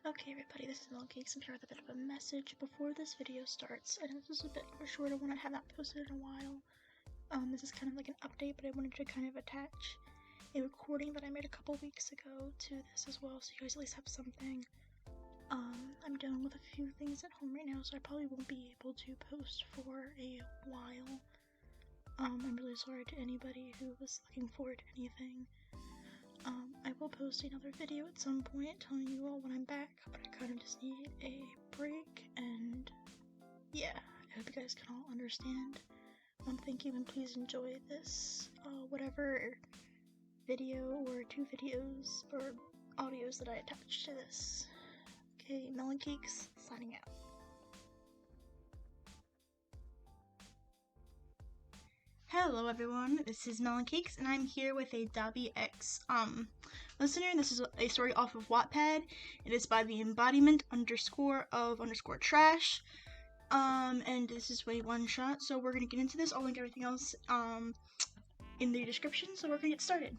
Okay everybody, this is Milkcakes. I'm here with a bit of a message before this video starts, and this is a bit of a shorter one. I have not posted in a while. This is kind of like an update, but I wanted to kind of attach a recording that I made a couple weeks ago to this as well, so you guys at least have something. I'm dealing with a few things at home right now, so I probably won't be able to post for a while. I'm really sorry to anybody who was looking forward to anything. I will post another video at some point telling you all when I'm back, but I kind of just need a break, and yeah, I hope you guys can all understand. Thank you, and please enjoy this, whatever video or 2 videos or audios that I attached to this. Okay, Milkcakes, signing out. Hello everyone, this is Milkcakes, and I'm here with a Dabi X listener. This is a story off of Wattpad. It is by the embodiment _of _trash. And this is a one shot, so we're gonna get into this. I'll link everything else in the description, so we're gonna get started.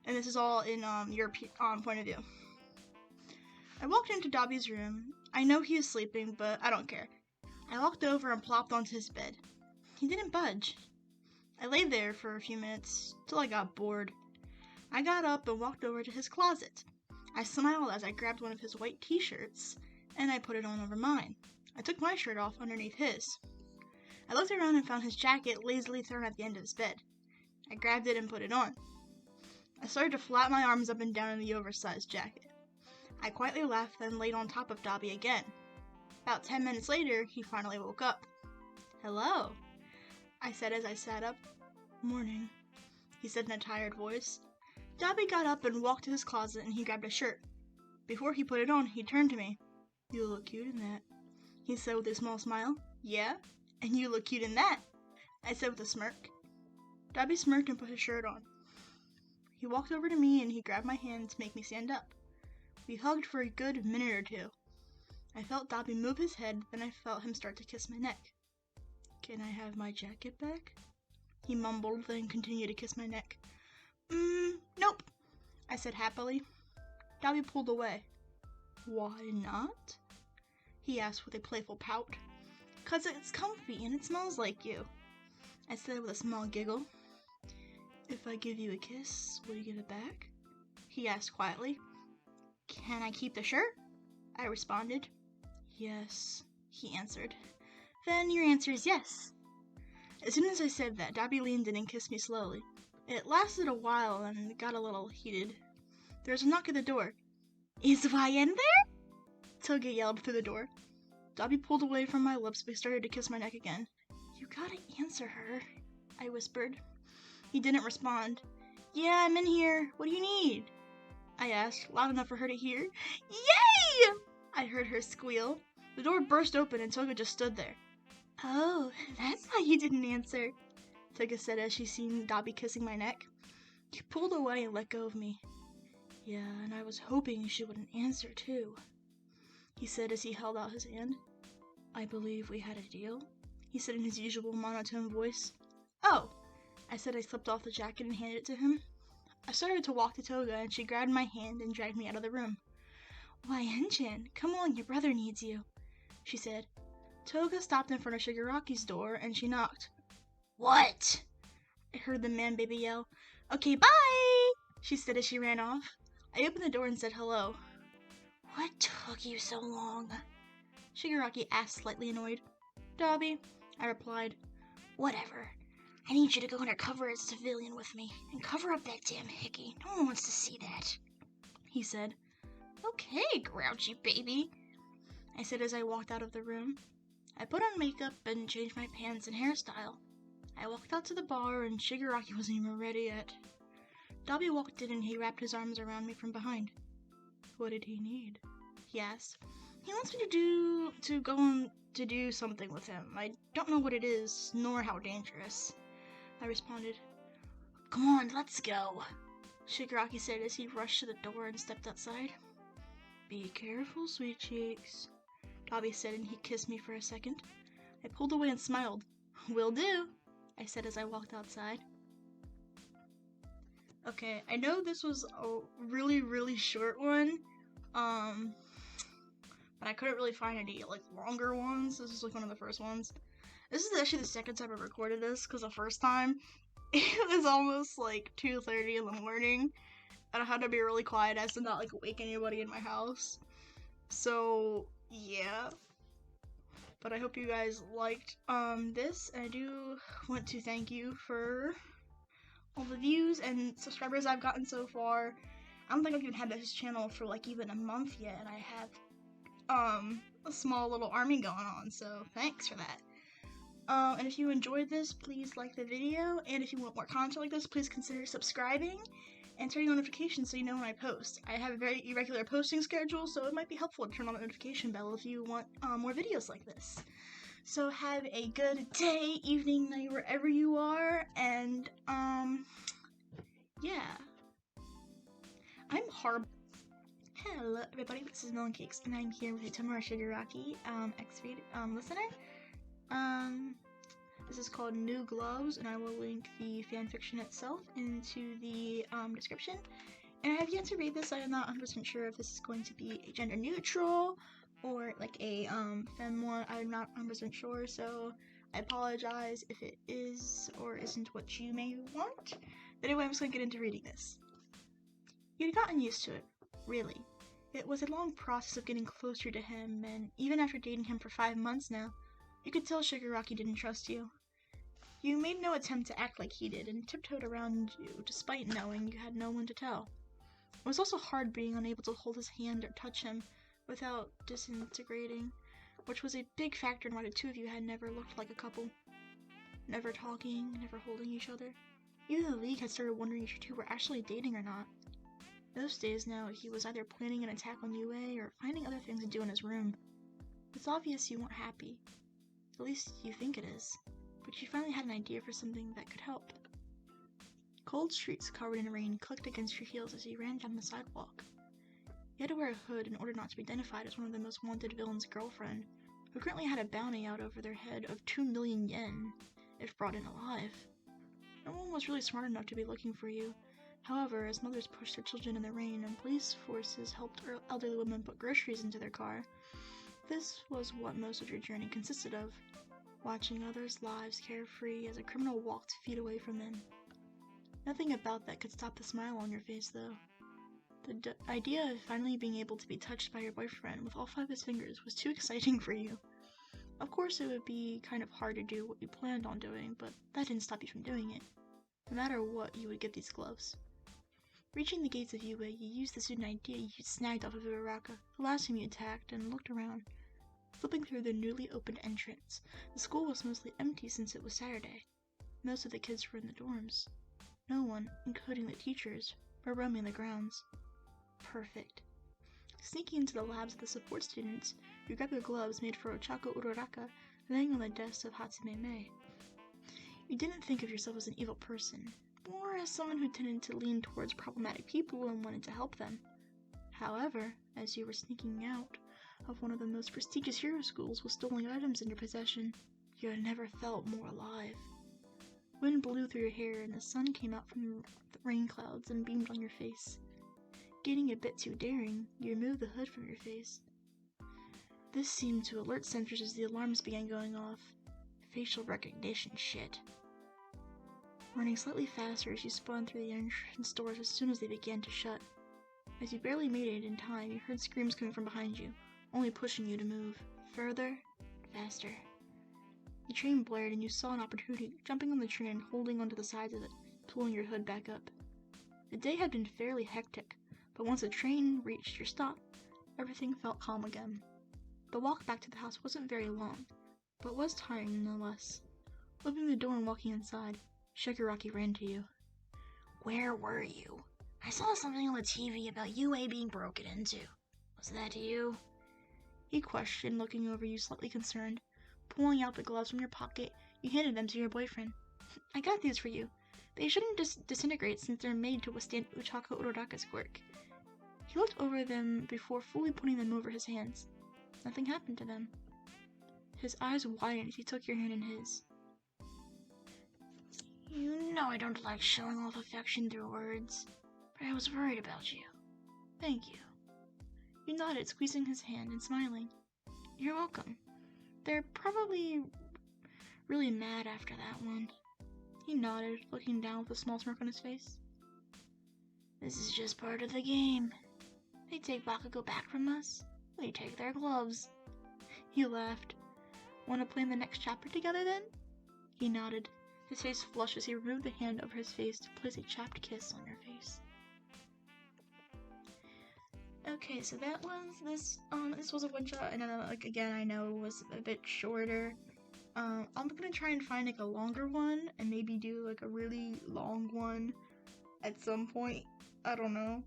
And this is all in your point of view. I walked into Dabi's room. I know he is sleeping, but I don't care. I walked over and plopped onto his bed. He didn't budge. I lay there for a few minutes, till I got bored. I got up and walked over to his closet. I smiled as I grabbed one of his white t-shirts, and I put it on over mine. I took my shirt off underneath his. I looked around and found his jacket lazily thrown at the end of his bed. I grabbed it and put it on. I started to flap my arms up and down in the oversized jacket. I quietly laughed, then laid on top of Dabi again. About 10 minutes later, he finally woke up. "Hello," I said as I sat up. "Morning," he said in a tired voice. Dabi got up and walked to his closet, and he grabbed a shirt. Before he put it on, he turned to me. "You look cute in that," he said with a small smile. "Yeah? And you look cute in that," I said with a smirk. Dabi smirked and put his shirt on. He walked over to me and he grabbed my hand to make me stand up. We hugged for a good minute or 2. I felt Dabi move his head, then I felt him start to kiss my neck. "Can I have my jacket back?" he mumbled, then continued to kiss my neck. Nope," I said happily. Dabi pulled away. "Why not?" he asked with a playful pout. "'Cause it's comfy and it smells like you," I said with a small giggle. "If I give you a kiss, will you give it back?" he asked quietly. "Can I keep the shirt?" I responded. "Yes," he answered. "Then your answer is yes." As soon as I said that, Dabi leaned in and kissed me slowly. It lasted a while and got a little heated. There was a knock at the door. "Is Y in there?" Toga yelled through the door. Dabi pulled away from my lips but started to kiss my neck again. "You gotta answer her," I whispered. He didn't respond. "Yeah, I'm in here. What do you need?" I asked, loud enough for her to hear. "Yay!" I heard her squeal. The door burst open and Toga just stood there. "Oh, that's why you didn't answer," Toga said as she seen Dabi kissing my neck. She pulled away and let go of me. "Yeah, and I was hoping she wouldn't answer too," he said as he held out his hand. "I believe we had a deal," he said in his usual monotone voice. "Oh," I said. I slipped off the jacket and handed it to him. I started to walk to Toga and she grabbed my hand and dragged me out of the room. "Why, Engine, come on, your brother needs you," she said. Toga stopped in front of Shigaraki's door and she knocked. "What?" I heard the man-baby yell. "Okay, bye," she said as she ran off. I opened the door and said hello. "What took you so long?" Shigaraki asked, slightly annoyed. "Dabi," I replied. "Whatever. I need you to go undercover as a civilian with me and cover up that damn hickey. No one wants to see that," he said. "Okay, grouchy baby," I said as I walked out of the room. I put on makeup and changed my pants and hairstyle. I walked out to the bar and Shigaraki wasn't even ready yet. Dabi walked in and he wrapped his arms around me from behind. "What did he need?" he asked. "He wants me to go to do something with him. I don't know what it is, nor how dangerous," I responded. "Come on, let's go," Shigaraki said as he rushed to the door and stepped outside. "Be careful, sweet cheeks," Dabi said, and he kissed me for a second. I pulled away and smiled. "Will do," I said as I walked outside. Okay, I know this was a really, really short one, But I couldn't really find any like longer ones. This is like one of the first ones. This is actually the second time I recorded this, because the first time it was almost like 2:30 in the morning, and I had to be really quiet as to not like wake anybody in my house. So yeah. But I hope you guys liked this, and I do want to thank you for all the views and subscribers I've gotten so far. I don't think I've even had this channel for like even a month yet, and I have a small little army going on, so thanks for that. And if you enjoyed this, please like the video, and if you want more content like this, please consider subscribing and turning on notifications so you know when I post. I have a very irregular posting schedule, so it might be helpful to turn on the notification bell if you want more videos like this. So have a good day, evening, night, wherever you are, and yeah. I'm horrible. Hello everybody, this is Melon Cakes, and I'm here with Tomura Shigaraki, listener. This is called New Gloves, and I will link the fanfiction itself into the description. And I have yet to read this. I am not 100% sure if this is going to be a gender neutral or like a femme one. I'm not 100% sure, so I apologize if it is or isn't what you may want. But anyway, I'm just going to get into reading this. You'd gotten used to it, really. It was a long process of getting closer to him, and even after dating him for 5 months now, you could tell Shigaraki didn't trust you. You made no attempt to act like he did, and tiptoed around you, despite knowing you had no one to tell. It was also hard being unable to hold his hand or touch him without disintegrating, which was a big factor in why the two of you had never looked like a couple. Never talking, never holding each other. Even the League had started wondering if you two were actually dating or not. Those days now, he was either planning an attack on UA or finding other things to do in his room. It's obvious you weren't happy. At least you think it is. But you finally had an idea for something that could help. Cold streets covered in rain clicked against your heels as you ran down the sidewalk. You had to wear a hood in order not to be identified as one of the most wanted villain's girlfriend, who currently had a bounty out over their head of 2 million yen, if brought in alive. No one was really smart enough to be looking for you. However, as mothers pushed their children in the rain and police forces helped elderly women put groceries into their car, this was what most of your journey consisted of. Watching others' lives carefree as a criminal walked feet away from them. Nothing about that could stop the smile on your face, though. The idea of finally being able to be touched by your boyfriend with all 5 of his fingers was too exciting for you. Of course, it would be kind of hard to do what you planned on doing, but that didn't stop you from doing it. No matter what, you would get these gloves. Reaching the gates of UA, you used the student idea you snagged off of Uraraka, the last time you attacked, and looked around. Flipping through the newly opened entrance, the school was mostly empty since it was Saturday. Most of the kids were in the dorms. No one, including the teachers, were roaming the grounds. Perfect. Sneaking into the labs of the support students, you grabbed the gloves made for Ochako Uraraka laying on the desk of Hatsume Mei. You didn't think of yourself as an evil person, or as someone who tended to lean towards problematic people and wanted to help them. However, as you were sneaking out of one of the most prestigious hero schools with stolen items in your possession, you had never felt more alive. Wind blew through your hair and the sun came out from the rain clouds and beamed on your face. Getting a bit too daring, you removed the hood from your face. This seemed to alert sensors as the alarms began going off. Facial recognition shit. Running slightly faster as you spun through the entrance doors as soon as they began to shut. As you barely made it in time, you heard screams coming from behind you, only pushing you to move. Further, faster. The train blared and you saw an opportunity, jumping on the train and holding onto the sides of it, pulling your hood back up. The day had been fairly hectic, but once the train reached your stop, everything felt calm again. The walk back to the house wasn't very long, but was tiring nonetheless. Opening the door and walking inside, Shigaraki ran to you. Where were you? I saw something on the TV about UA being broken into. Was that you? He questioned, looking over you slightly concerned. Pulling out the gloves from your pocket, you handed them to your boyfriend. I got these for you. They shouldn't disintegrate since they're made to withstand Ochako Uraraka's quirk. He looked over them before fully putting them over his hands. Nothing happened to them. His eyes widened as he took your hand in his. You know I don't like showing off affection through words, but I was worried about you. Thank you. He nodded, squeezing his hand and smiling. You're welcome. They're probably really mad after that one. He nodded, looking down with a small smirk on his face. This is just part of the game. They take Bakugo back from us. We take their gloves. He laughed. Want to play in the next chapter together then? He nodded. His face flushed as he removed a hand over his face to place a chapped kiss on your face. Okay, so that was this. This was a one shot, and again, I know it was a bit shorter. I'm gonna try and find like a longer one, and maybe do like a really long one at some point. I don't know.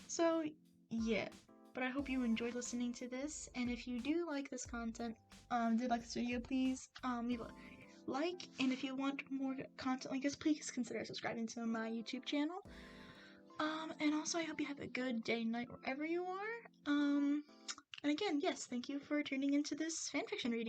So yeah, but I hope you enjoyed listening to this, and if you do like this content, did like this video, please leave a like, and if you want more content like this, please consider subscribing to my YouTube channel. And also I hope you have a good day, night, wherever you are. And again, yes, thank you for tuning into this fanfiction reading.